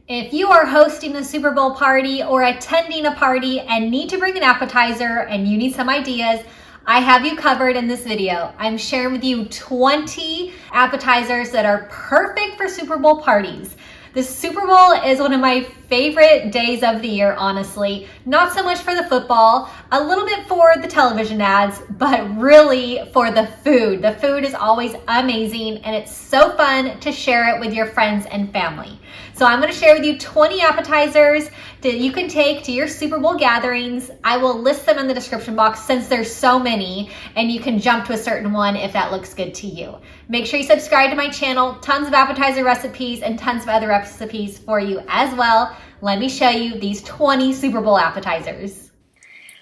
If you are hosting a Super Bowl party or attending a party and need to bring an appetizer and you need some ideas, I have you covered in this video. I'm sharing with you 20 appetizers that are perfect for Super Bowl parties. The Super Bowl is one of my favorite days of the year, honestly. Not so much for the football, a little bit for the television ads, but really for the food. The food is always amazing and it's so fun to share it with your friends and family. So I'm going to share with you 20 appetizers that you can take to your Super Bowl gatherings. I will list them in the description box since there's so many, and you can jump to a certain one if that looks good to you. Make sure you subscribe to my channel. Tons of appetizer recipes and tons of other recipes for you as well. Let me show you these 20 Super Bowl appetizers.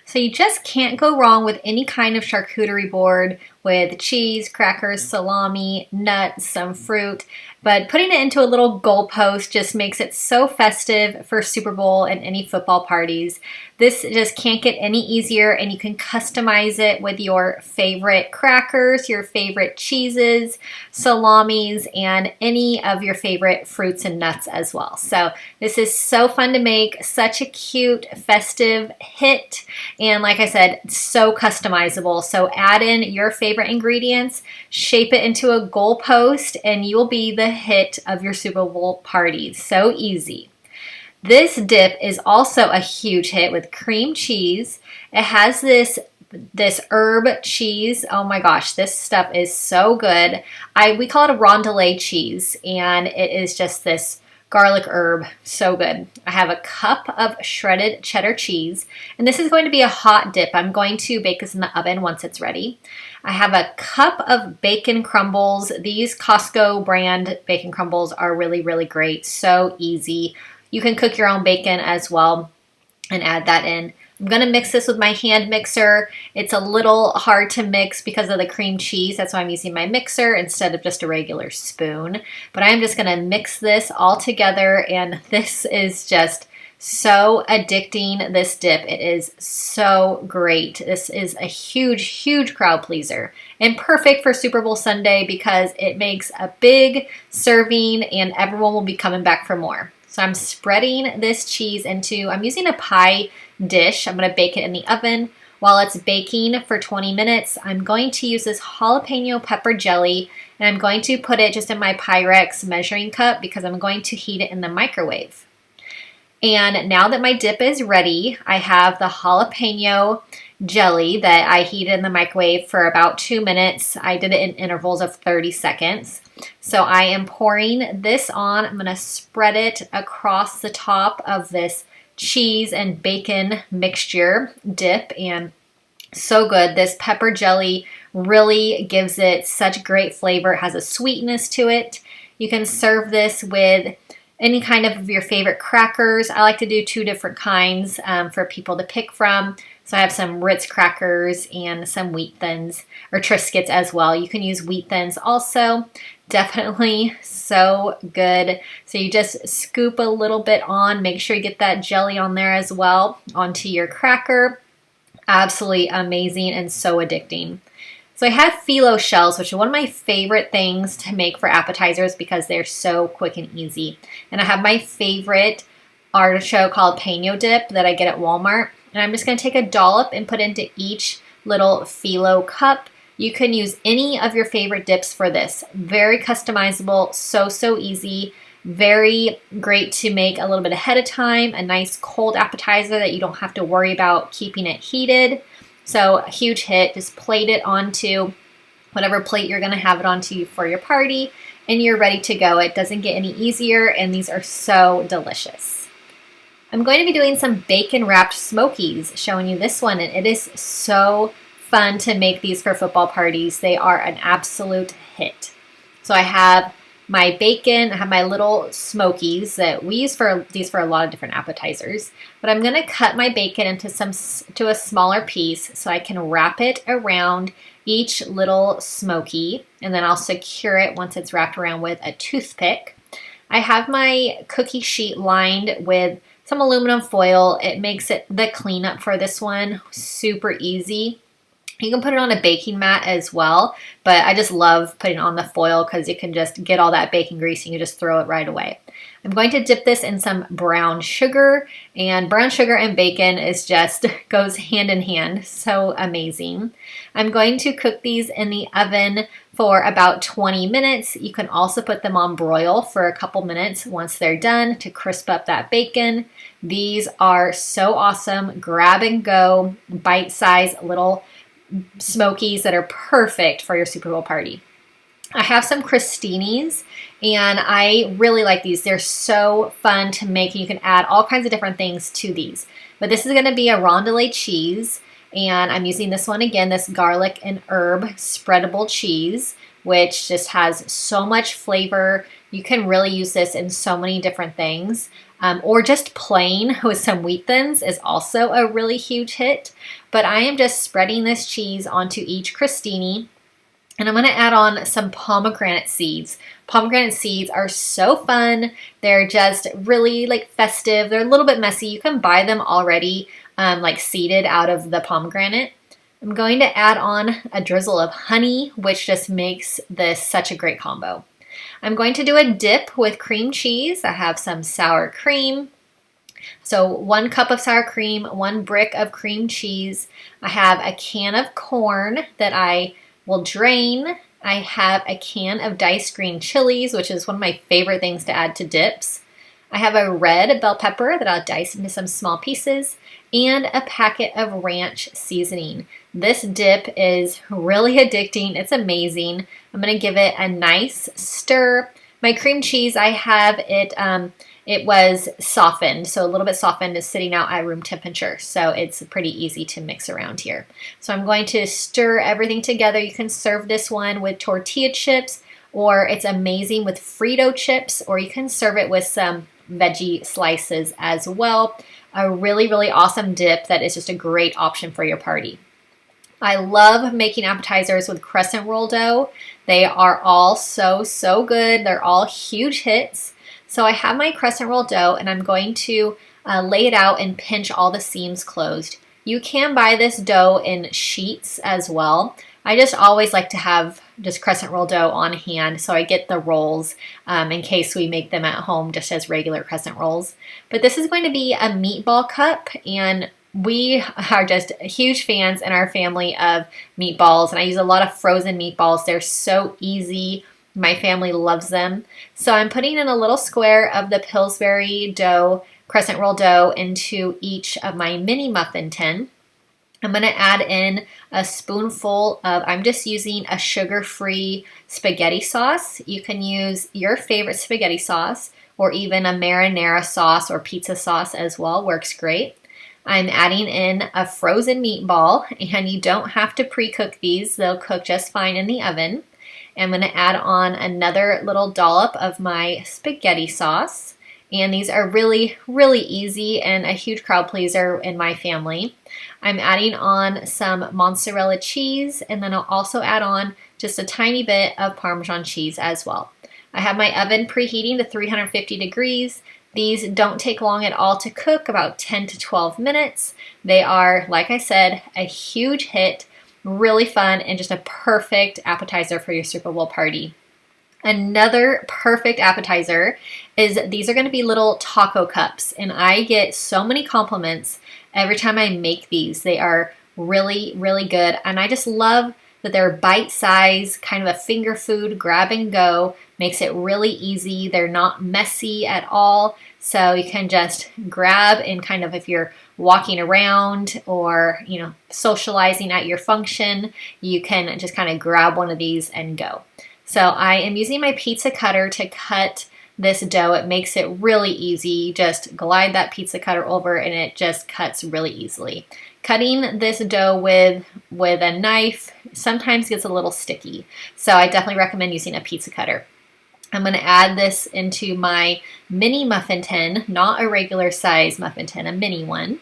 So you just can't go wrong with any kind of charcuterie board with cheese, crackers, salami, nuts, some fruit. But putting it into a little goalpost just makes it so festive for Super Bowl and any football parties. This just can't get any easier, and you can customize it with your favorite crackers, your favorite cheeses, salamis, and any of your favorite fruits and nuts as well. So this is so fun to make, such a cute, festive hit, and like I said, so customizable. So add in your favorite ingredients, shape it into a goalpost, and you will be the hit of your Super Bowl party. So easy. This dip is also a huge hit with cream cheese. It has this herb cheese. Oh my gosh, this stuff is so good. We call it a rondale cheese, and it is just this garlic herb. So good. I have a cup of shredded cheddar cheese, and this is going to be a hot dip. I'm going to bake this in the oven once it's ready. I have a cup of bacon crumbles. These Costco brand bacon crumbles are really, really great. So easy. You can cook your own bacon as well and add that in. I'm going to mix this with my hand mixer. It's a little hard to mix because of the cream cheese. That's why I'm using my mixer instead of just a regular spoon. But I'm just going to mix this all together, and this is just so addicting, this dip. It is so great. This is a huge, huge crowd pleaser and perfect for Super Bowl Sunday because it makes a big serving and everyone will be coming back for more. So I'm spreading this cheese into, I'm using a pie dish. I'm going to bake it in the oven. While it's baking for 20 minutes, I'm going to use this jalapeno pepper jelly, and I'm going to put it just in my Pyrex measuring cup because I'm going to heat it in the microwave. And now that my dip is ready, I have the jalapeno jelly that I heated in the microwave for about 2 minutes. I did it in intervals of 30 seconds. So I am pouring this on. I'm going to spread it across the top of this cheese and bacon mixture dip, and so good. This pepper jelly really gives it such great flavor. It has a sweetness to it. You can serve this with any kind of your favorite crackers. I like to do 2 different kinds for people to pick from. So I have some Ritz crackers and some wheat thins or Triscuits as well. You can use wheat thins also. Definitely so good. So you just scoop a little bit on. Make sure you get that jelly on there as well onto your cracker. Absolutely amazing and so addicting. So I have Phyllo shells, which are one of my favorite things to make for appetizers because they're so quick and easy. And I have my favorite artichoke jalapeno dip that I get at Walmart. And I'm just going to take a dollop and put into each little Phyllo cup. You can use any of your favorite dips for this. Very customizable, so easy. Very great to make a little bit ahead of time. A nice cold appetizer that you don't have to worry about keeping it heated. So a huge hit. Just plate it onto whatever plate you're going to have it onto for your party, and you're ready to go. It doesn't get any easier, and these are so delicious. I'm going to be doing some bacon wrapped smokies, showing you this one, and it is so fun to make these for football parties. They are an absolute hit. So I have my bacon, I have my little smokies that we use for these for a lot of different appetizers. But I'm going to cut my bacon into a smaller piece so I can wrap it around each little smoky, and then I'll secure it once it's wrapped around with a toothpick. I have my cookie sheet lined with some aluminum foil. It makes it the cleanup for this one super easy. You can put it on a baking mat as well, but I just love putting it on the foil because you can just get all that bacon grease and you just throw it right away. I'm going to dip this in some brown sugar, and brown sugar and bacon is just goes hand in hand. So amazing. I'm going to cook these in the oven for about 20 minutes. You can also put them on broil for a couple minutes once they're done to crisp up that bacon. These are so awesome. Grab and go, bite-sized little smokies that are perfect for your Super Bowl party. I have some crostinis, and I really like these. They're so fun to make, and you can add all kinds of different things to these. But this is going to be a rondale cheese, and I'm using this one again, this garlic and herb spreadable cheese, which just has so much flavor. You can really use this in so many different things. Or just plain with some wheat thins is also a really huge hit. But I am just spreading this cheese onto each crostini, and I'm going to add on some pomegranate seeds. Pomegranate seeds are so fun. They're just really like festive. They're a little bit messy. You can buy them already like seeded out of the pomegranate. I'm going to add on a drizzle of honey, which just makes this such a great combo. I'm going to do a dip with cream cheese. I have some sour cream. So 1 cup of sour cream, 1 brick of cream cheese. I have a can of corn that I will drain. I have a can of diced green chilies, which is one of my favorite things to add to dips. I have a red bell pepper that I'll dice into some small pieces, and a packet of ranch seasoning. This dip is really addicting. It's amazing. I'm going to give it a nice stir. My cream cheese, I have it, it was softened, so a little bit softened, is sitting out at room temperature, so it's pretty easy to mix around here. So I'm going to stir everything together. You can serve this one with tortilla chips, or it's amazing with Frito chips, or you can serve it with some veggie slices as well. A really, really awesome dip that is just a great option for your party. I love making appetizers with crescent roll dough. They are all so good. They're all huge hits. So I have my crescent roll dough, and I'm going to lay it out and pinch all the seams closed. You can buy this dough in sheets as well. I just always like to have just crescent roll dough on hand, so I get the rolls in case we make them at home just as regular crescent rolls. But this is going to be a meatball cup, and we are just huge fans in our family of meatballs, and I use a lot of frozen meatballs. They're so easy. My family loves them. So I'm putting in a little square of the Pillsbury dough, crescent roll dough, into each of my mini muffin tin. I'm going to add in a spoonful of, I'm just using a sugar-free spaghetti sauce. You can use your favorite spaghetti sauce, or even a marinara sauce or pizza sauce as well, works great. I'm adding in a frozen meatball, and you don't have to pre-cook these. They'll cook just fine in the oven. I'm going to add on another little dollop of my spaghetti sauce. And these are really, really easy and a huge crowd pleaser in my family. I'm adding on some mozzarella cheese, and then I'll also add on just a tiny bit of Parmesan cheese as well. I have my oven preheating to 350 degrees. These don't take long at all to cook, about 10 to 12 minutes. They are, like I said, a huge hit, really fun, and just a perfect appetizer for your Super Bowl party. Another perfect appetizer is these are going to be little taco cups, and I get so many compliments every time I make these. They are really, really good, and I just love that they're bite-sized, kind of a finger food, grab and go. Makes it really easy. They're not messy at all, so you can just grab and kind of, if you're walking around or, you know, socializing at your function, you can just kind of grab one of these and go. So I am using my pizza cutter to cut this dough. It makes it really easy. Just glide that pizza cutter over and it just cuts really easily. Cutting this dough with a knife sometimes gets a little sticky, so I definitely recommend using a pizza cutter. I'm going to add this into my mini muffin tin, not a regular size muffin tin, a mini one.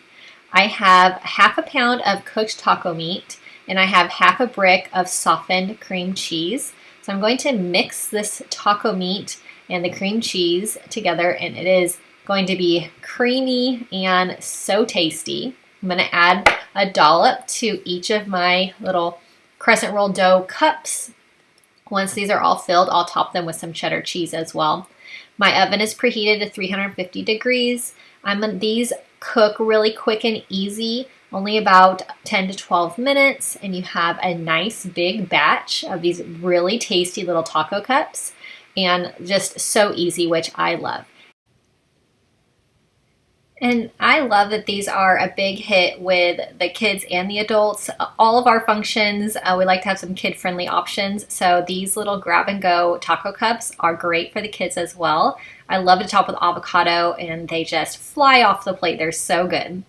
I have half a pound of cooked taco meat, and I have half a brick of softened cream cheese. So I'm going to mix this taco meat and the cream cheese together, and it is going to be creamy and so tasty. I'm going to add a dollop to each of my little crescent roll dough cups. Once these are all filled, I'll top them with some cheddar cheese as well. My oven is preheated to 350 degrees. These cook really quick and easy, only about 10 to 12 minutes, and you have a nice big batch of these really tasty little taco cups, and just so easy, which I love. And I love that these are a big hit with the kids and the adults. All of our functions, we like to have some kid-friendly options. So these little grab-and-go taco cups are great for the kids as well. I love to top with avocado, and they just fly off the plate. They're so good.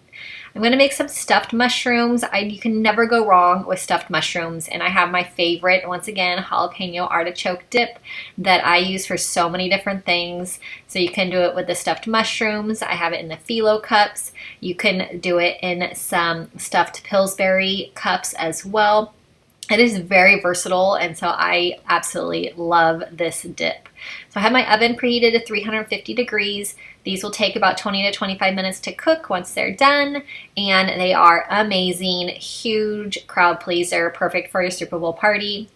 I'm going to make some stuffed mushrooms. You can never go wrong with stuffed mushrooms. And I have my favorite, once again, jalapeno artichoke dip that I use for so many different things. So you can do it with the stuffed mushrooms. I have it in the Phyllo cups. You can do it in some stuffed Pillsbury cups as well. It is very versatile, and so I absolutely love this dip. So I have my oven preheated to 350 degrees. These will take about 20 to 25 minutes to cook once they're done, and they are amazing, huge crowd pleaser, perfect for your Super Bowl party.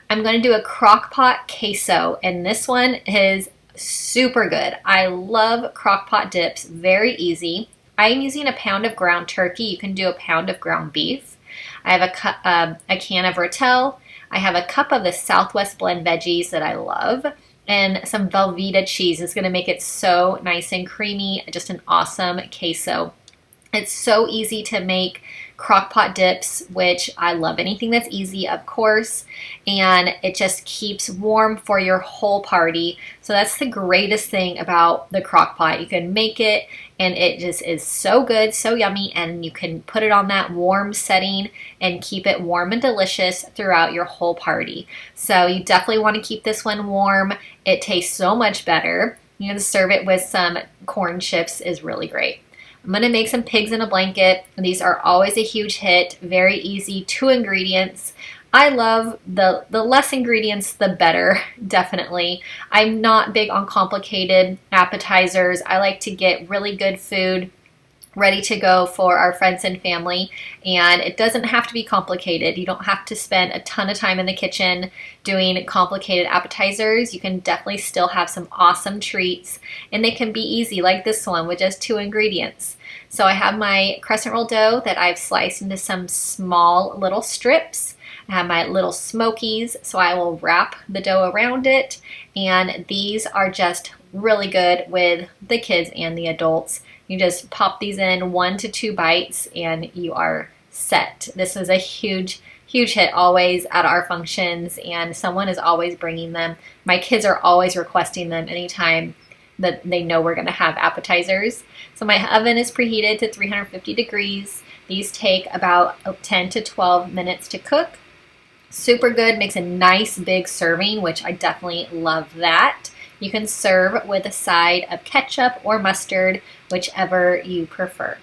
I'm going to do a Crockpot queso, and this one is super good. I love Crockpot dips, very easy. I'm using a pound of ground turkey. You can do a pound of ground beef. I have a can of Rotel. I have a cup of the Southwest blend veggies that I love, and some Velveeta cheese. Is going to make it so nice and creamy. Just an awesome queso. It's so easy to make Crockpot dips, which I love. Anything that's easy, of course, and it just keeps warm for your whole party. So that's the greatest thing about the Crockpot. You can make it, and it just is so good, so yummy, and you can put it on that warm setting and keep it warm and delicious throughout your whole party. So you definitely want to keep this one warm. It tastes so much better. You can serve it with some corn chips is really great. I'm going to make some pigs in a blanket. These are always a huge hit, very easy, 2 ingredients. I love the less ingredients, the better, definitely. I'm not big on complicated appetizers. I like to get really good food ready to go for our friends and family, and it doesn't have to be complicated. You don't have to spend a ton of time in the kitchen doing complicated appetizers. You can definitely still have some awesome treats, and they can be easy like this one with just 2 ingredients. So I have my crescent roll dough that I've sliced into some small little strips. I have my little smokies, so I will wrap the dough around it, and these are just really good with the kids and the adults. You just pop these in 1 to 2 bites and you are set. This is a huge hit always at our functions, and someone is always bringing them. My kids are always requesting them anytime that they know we're going to have appetizers. So my oven is preheated to 350 degrees. These take about 10 to 12 minutes to cook. Super good, makes a nice big serving, which I definitely love that. You can serve with a side of ketchup or mustard, whichever you prefer.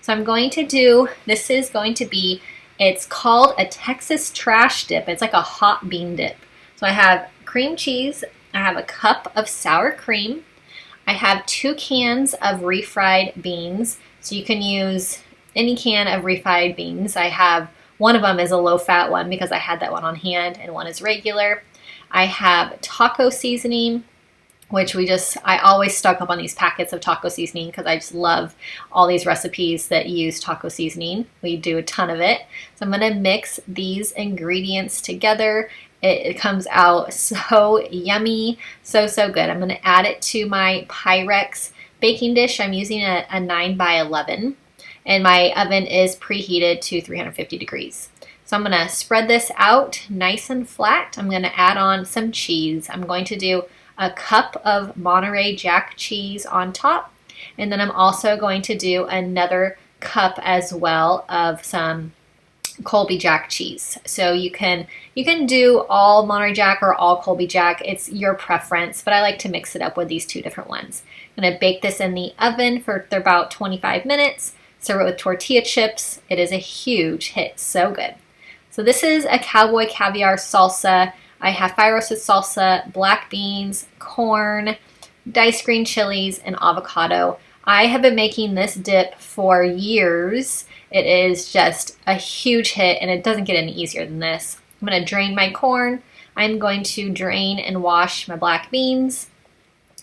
So I'm going to do, this is going to be, it's called a Texas trash dip. It's like a hot bean dip. So I have cream cheese, I have a cup of sour cream, I have 2 cans of refried beans. So you can use any can of refried beans. I have, one of them is a low-fat one because I had that one on hand, and one is regular. I have taco seasoning, which I always stock up on these packets of taco seasoning because I just love all these recipes that use taco seasoning. We do a ton of it. So I'm going to mix these ingredients together. It comes out so yummy, so good. I'm going to add it to my Pyrex baking dish. I'm using a 9x11, and my oven is preheated to 350 degrees. So I'm going to spread this out nice and flat. I'm going to add on some cheese. I'm going to do a cup of Monterey Jack cheese on top, and then I'm also going to do another cup as well of some Colby Jack cheese. So you can do all Monterey Jack or all Colby Jack. It's your preference, but I like to mix it up with these 2 different ones. I'm going to bake this in the oven for about 25 minutes. Serve it with tortilla chips. It is a huge hit, so good. So this is a Cowboy caviar salsa. I have fire roasted salsa, black beans, corn, diced green chilies, and avocado. I have been making this dip for years. It is just a huge hit and it doesn't get any easier than this. I'm going to drain my corn. I'm going to drain and wash my black beans.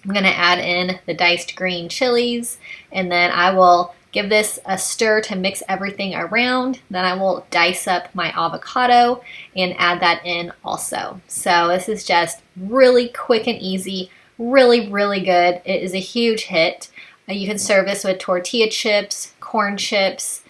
I'm going to add in the diced green chilies, and then I will give this a stir to mix everything around. Then I will dice up my avocado and add that in also. So this is just really quick and easy, really, really good. It is a huge hit. You can serve this with tortilla chips, corn chips,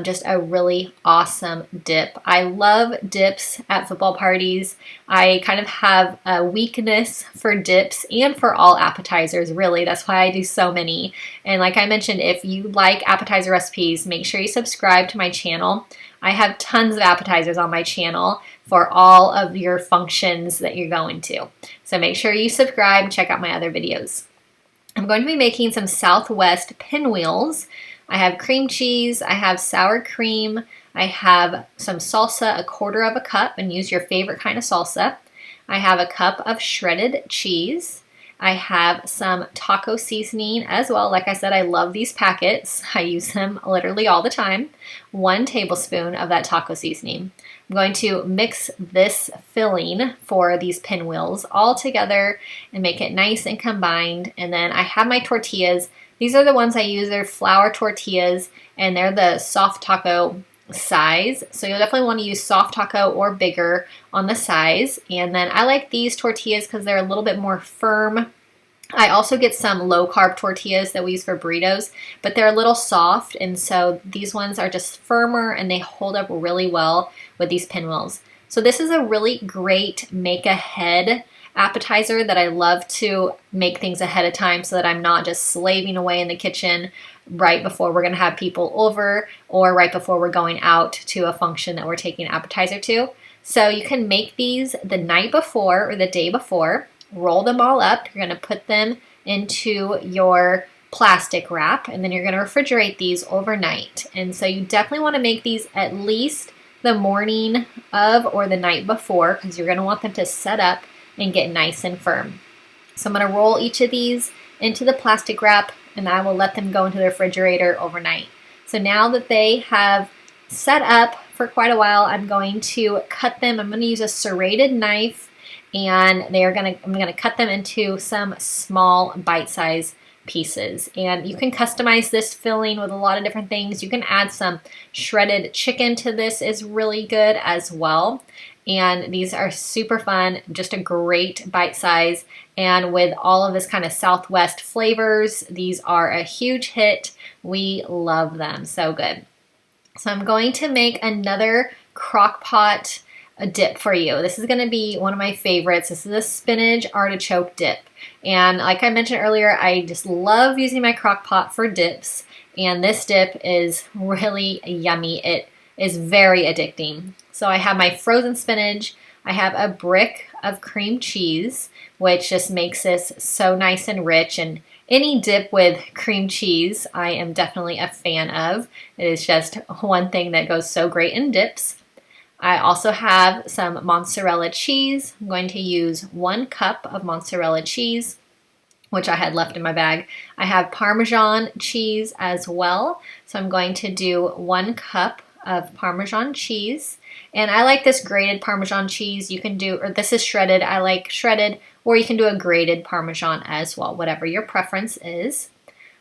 just a really awesome dip. I love dips at football parties. I kind of have a weakness for dips and for all appetizers, really. That's why I do so many. And like I mentioned, if you like appetizer recipes, make sure you subscribe to my channel. I have tons of appetizers on my channel for all of your functions that you're going to. So make sure you subscribe and check out my other videos. I'm going to be making some Southwest pinwheels. I have cream cheese, I have sour cream, I have some salsa, a quarter of a cup, and use your favorite kind of salsa. I have a cup of shredded cheese. I have some taco seasoning as well. Like I said, I love these packets. I use them literally all the time. 1 tablespoon of that taco seasoning. I'm going to mix this filling for these pinwheels all together and make it nice and combined. And then I have my tortillas. These are the ones I use. They're flour tortillas, and they're the soft taco size. So you'll definitely want to use soft taco or bigger on the size. And then I like these tortillas because they're a little bit more firm. I also get some low-carb tortillas that we use for burritos, but they're a little soft, and so these ones are just firmer and they hold up really well with these pinwheels. So this is a really great make-ahead appetizer that I love to make things ahead of time so that I'm not just slaving away in the kitchen right before we're going to have people over or right before we're going out to a function that we're taking an appetizer to. So you can make these the night before or the day before. Roll them all up. You're going to put them into your plastic wrap, and then you're going to refrigerate these overnight. And so you definitely want to make these at least the morning of or the night before, because you're going to want them to set up and get nice and firm. So I'm going to roll each of these into the plastic wrap, and I will let them go into the refrigerator overnight. So now that they have set up for quite a while, I'm going to cut them. I'm going to use a serrated knife, and I'm going to cut them into some small bite-sized pieces. And you can customize this filling with a lot of different things. You can add some shredded chicken to this, is really good as well. And these are super fun, just a great bite size. And with all of this kind of Southwest flavors, these are a huge hit. We love them, so good. So I'm going to make another Crockpot dip for you. This is going to be one of my favorites. This is a spinach artichoke dip. And like I mentioned earlier, I just love using my Crockpot for dips. And this dip is really yummy. It is very addicting. So I have my frozen spinach. I have a brick of cream cheese, which just makes this so nice and rich. And any dip with cream cheese, I am definitely a fan of. It is just one thing that goes so great in dips. I also have some mozzarella cheese. I'm going to use 1 cup of mozzarella cheese, which I had left in my bag. I have Parmesan cheese as well. So I'm going to do 1 cup of Parmesan cheese. And I like this grated Parmesan cheese. You can do, or this is shredded. I like shredded, or you can do a grated Parmesan as well, whatever your preference is.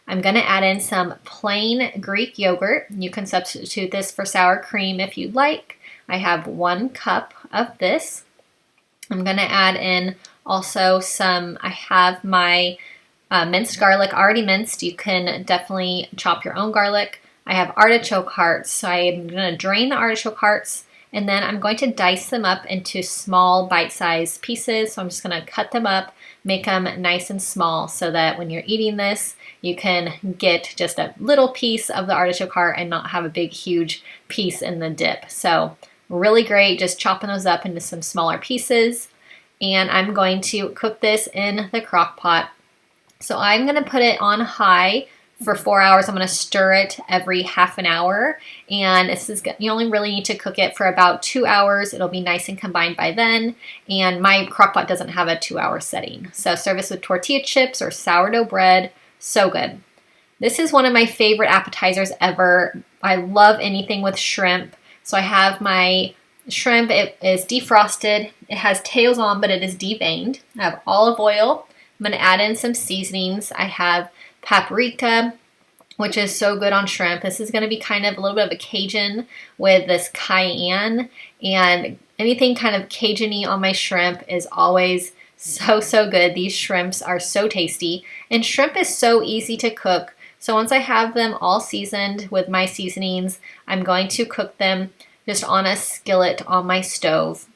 I'm going to add in some plain Greek yogurt. You can substitute this for sour cream if you'd like. I have 1 cup of this. I'm going to add in also I have my minced garlic already minced. You can definitely chop your own garlic. I have artichoke hearts, so I'm going to drain the artichoke hearts, and then I'm going to dice them up into small bite-sized pieces. So I'm just going to cut them up, make them nice and small so that when you're eating this, you can get just a little piece of the artichoke heart and not have a big, huge piece in the dip. So really great, just chopping those up into some smaller pieces. And I'm going to cook this in the crock pot. So I'm going to put it on high for 4 hours. I'm going to stir it every half an hour. And you only really need to cook it for about 2 hours. It'll be nice and combined by then. And my crock pot doesn't have a 2-hour setting. So serve this with tortilla chips or sourdough bread. So good. This is one of my favorite appetizers ever. I love anything with shrimp. So I have my shrimp. It is defrosted. It has tails on, but it is deveined. I have olive oil. I'm going to add in some seasonings. I have paprika, which is so good on shrimp. This is going to be kind of a little bit of a Cajun with this cayenne, and anything kind of Cajun-y on my shrimp is always so good. These shrimps are so tasty, and shrimp is so easy to cook. So once I have them all seasoned with my seasonings, I'm going to cook them just on a skillet on my stove.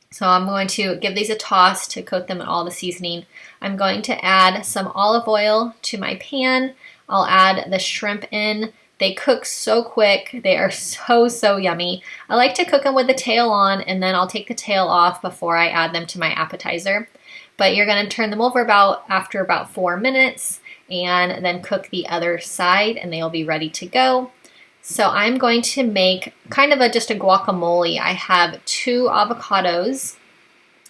So I'm going to give these a toss to coat them in all the seasoning. I'm going to add some olive oil to my pan. I'll add the shrimp in. They cook so quick. They are so yummy. I like to cook them with the tail on, and then I'll take the tail off before I add them to my appetizer. But you're going to turn them over after about 4 minutes, and then cook the other side, and they'll be ready to go. So I'm going to make kind of just a guacamole. I have 2 avocados,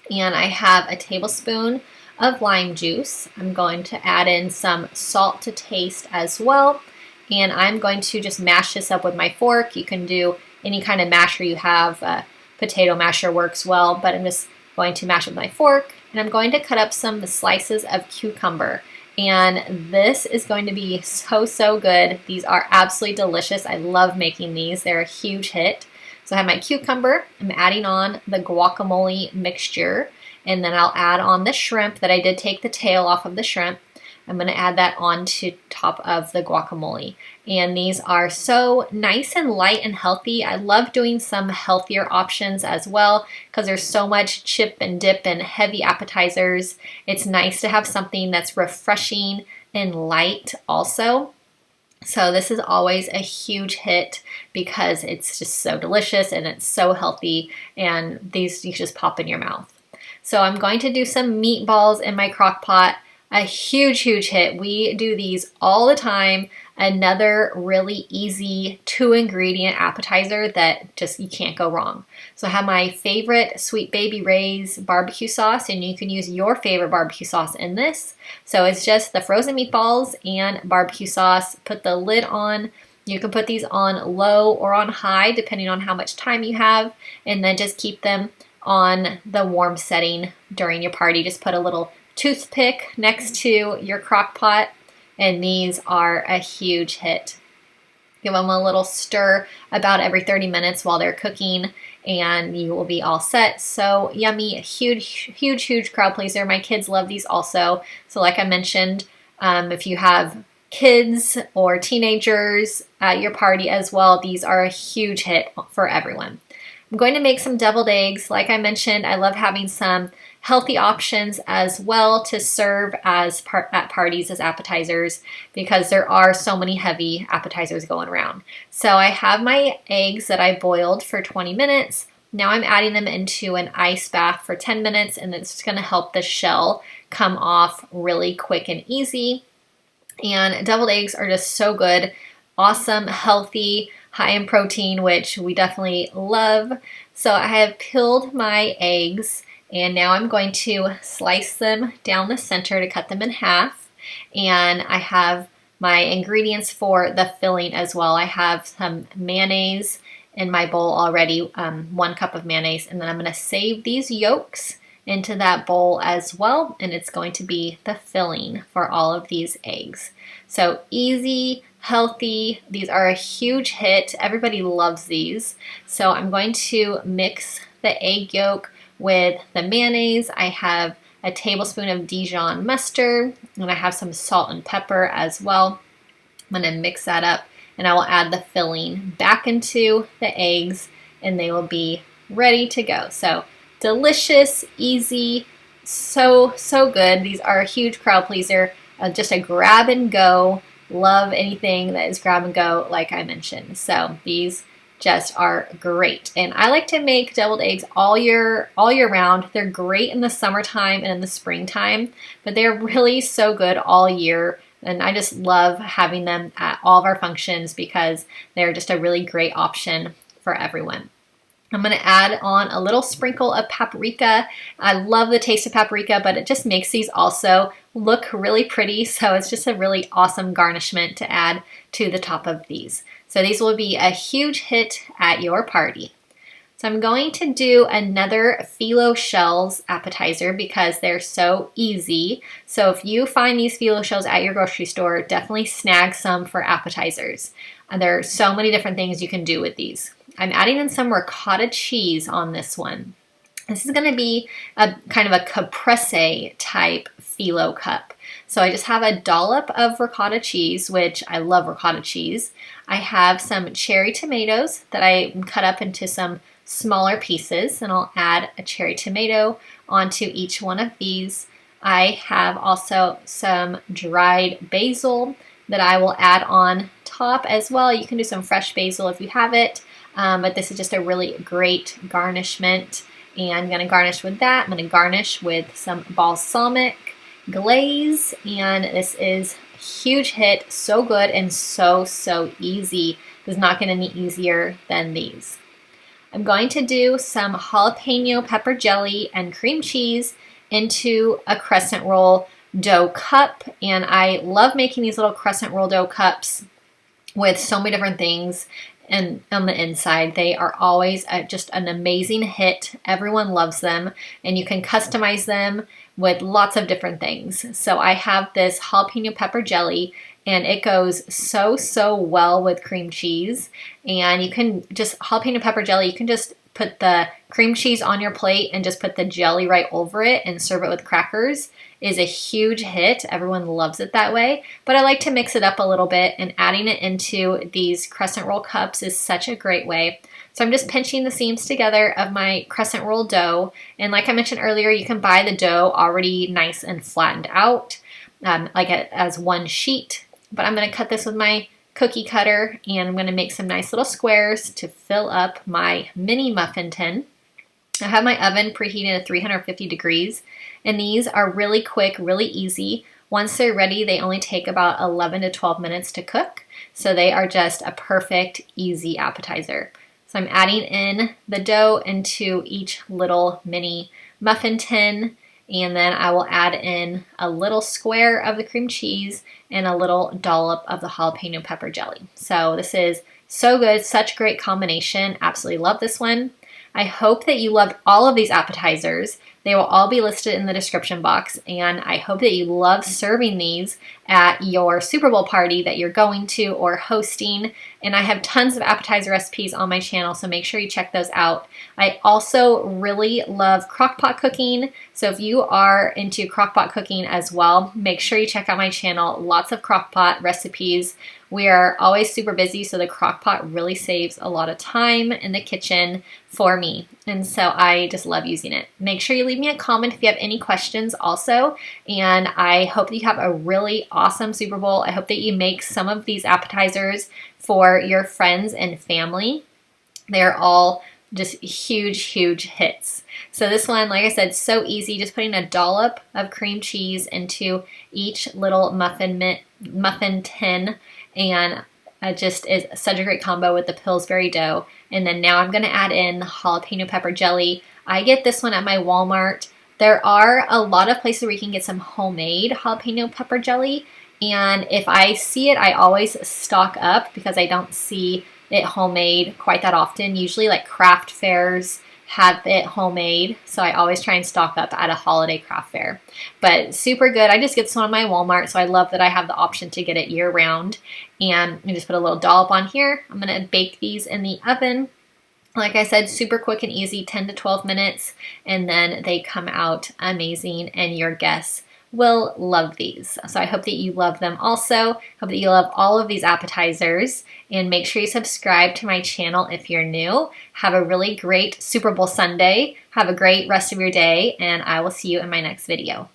and I have a tablespoon of lime juice. I'm going to add in some salt to taste as well, and I'm going to just mash this up with my fork. You can do any kind of masher you have. Potato masher works well, but I'm just going to mash with my fork, and I'm going to cut up some slices of cucumber. And this is going to be so good. These are absolutely delicious. I love making these. They're a huge hit. So I have my cucumber. I'm adding on the guacamole mixture, and then I'll add on the shrimp that I did take the tail off of the shrimp. I'm going to add that on to top of the guacamole. And these are so nice and light and healthy. I love doing some healthier options as well because there's so much chip and dip and heavy appetizers. It's nice to have something that's refreshing and light also. So this is always a huge hit because it's just so delicious and it's so healthy, and these you just pop in your mouth. So I'm going to do some meatballs in my crock pot. A huge hit. We do these all the time. Another really easy 2-ingredient appetizer that just you can't go wrong. So I have my favorite Sweet Baby Ray's barbecue sauce, and you can use your favorite barbecue sauce in this. So it's just the frozen meatballs and barbecue sauce. Put the lid on. You can put these on low or on high depending on how much time you have, and then just keep them on the warm setting during your party. Just put a little toothpick next to your crock pot, and these are a huge hit. Give them a little stir about every 30 minutes while they're cooking, and you will be all set. So yummy, huge crowd pleaser. My kids love these also. So like I mentioned, if you have kids or teenagers at your party as well, these are a huge hit for everyone. I'm going to make some deviled eggs. Like I mentioned, I love having some healthy options as well to serve as at parties as appetizers because there are so many heavy appetizers going around. So I have my eggs that I boiled for 20 minutes. Now I'm adding them into an ice bath for 10 minutes, and it's just going to help the shell come off really quick and easy. And deviled eggs are just so good, awesome, healthy, high in protein, which we definitely love. So I have peeled my eggs, and now I'm going to slice them down the center to cut them in half. And I have my ingredients for the filling as well. I have some mayonnaise in my bowl already, 1 cup of mayonnaise. And then I'm going to save these yolks into that bowl as well. And it's going to be the filling for all of these eggs. So easy, healthy. These are a huge hit. Everybody loves these. So I'm going to mix the egg yolk with the mayonnaise. I have a tablespoon of Dijon mustard, and I have some salt and pepper as well. I'm going to mix that up, and I will add the filling back into the eggs, and they will be ready to go. So delicious, easy, so good. These are a huge crowd pleaser. Just a grab and go. Love anything that is grab and go, like I mentioned. So these just are great. And I like to make deviled eggs all year round. They're great in the summertime and in the springtime, but they're really so good all year. And I just love having them at all of our functions because they're just a really great option for everyone. I'm going to add on a little sprinkle of paprika. I love the taste of paprika, but it just makes these also look really pretty. So it's just a really awesome garnishment to add to the top of these. So these will be a huge hit at your party. So I'm going to do another phyllo shells appetizer because they're so easy. So if you find these phyllo shells at your grocery store, definitely snag some for appetizers. And there are so many different things you can do with these. I'm adding in some ricotta cheese on this one. This is going to be a kind of a caprese type phyllo cup. So I just have a dollop of ricotta cheese, which I love ricotta cheese. I have some cherry tomatoes that I cut up into some smaller pieces, and I'll add a cherry tomato onto each one of these. I have also some dried basil that I will add on top as well. You can do some fresh basil if you have it, but this is just a really great garnishment. And I'm going to garnish with that. I'm going to garnish with some balsamic glaze, and this is a huge hit. So good and so easy. It's not going to be easier than these. I'm going to do some jalapeno pepper jelly and cream cheese into a crescent roll dough cup, and I love making these little crescent roll dough cups with so many different things. And on the inside, they are always just an amazing hit. Everyone loves them, and you can customize them with lots of different things. So I have this jalapeno pepper jelly, and it goes so well with cream cheese. And you can just, jalapeno pepper jelly, you can just put the cream cheese on your plate and just put the jelly right over it and serve it with crackers. Is a huge hit. Everyone loves it that way. But I like to mix it up a little bit, and adding it into these crescent roll cups is such a great way. So I'm just pinching the seams together of my crescent roll dough. And like I mentioned earlier, you can buy the dough already nice and flattened out, as one sheet. But I'm going to cut this with my cookie cutter, and I'm going to make some nice little squares to fill up my mini muffin tin. I have my oven preheated at 350 degrees, and these are really quick, really easy. Once they're ready, they only take about 11 to 12 minutes to cook, so they are just a perfect, easy appetizer. So I'm adding in the dough into each little mini muffin tin, and then I will add in a little square of the cream cheese and a little dollop of the jalapeno pepper jelly. So this is so good, such a great combination. Absolutely love this one. I hope that you loved all of these appetizers. They will all be listed in the description box, and I hope that you love serving these at your Super Bowl party that you're going to or hosting. And I have tons of appetizer recipes on my channel, so make sure you check those out. I also really love Crockpot cooking, so if you are into Crockpot cooking as well, make sure you check out my channel. Lots of Crockpot recipes. We are always super busy, so the Crockpot really saves a lot of time in the kitchen for me, and so I just love using it. Make sure you leave me a comment if you have any questions also, and I hope that you have a really awesome Super Bowl. I hope that you make some of these appetizers for your friends and family. They're all just huge hits. So this one, like I said, so easy, just putting a dollop of cream cheese into each little muffin tin, and it just is such a great combo with the Pillsbury dough. And then now I'm going to add in the jalapeno pepper jelly. I get this one at my Walmart. There are a lot of places where you can get some homemade jalapeno pepper jelly, and if I see it, I always stock up because I don't see it homemade quite that often. Usually like craft fairs have it homemade, so I always try and stock up at a holiday craft fair. But super good. I just get this one at my Walmart, so I love that I have the option to get it year round. And you just put a little dollop on here. I'm going to bake these in the oven. Like I said, super quick and easy, 10 to 12 minutes, and then they come out amazing, and your guests will love these. So I hope that you love them also. Hope that you love all of these appetizers, and make sure you subscribe to my channel if you're new. Have a really great Super Bowl Sunday. Have a great rest of your day, and I will see you in my next video.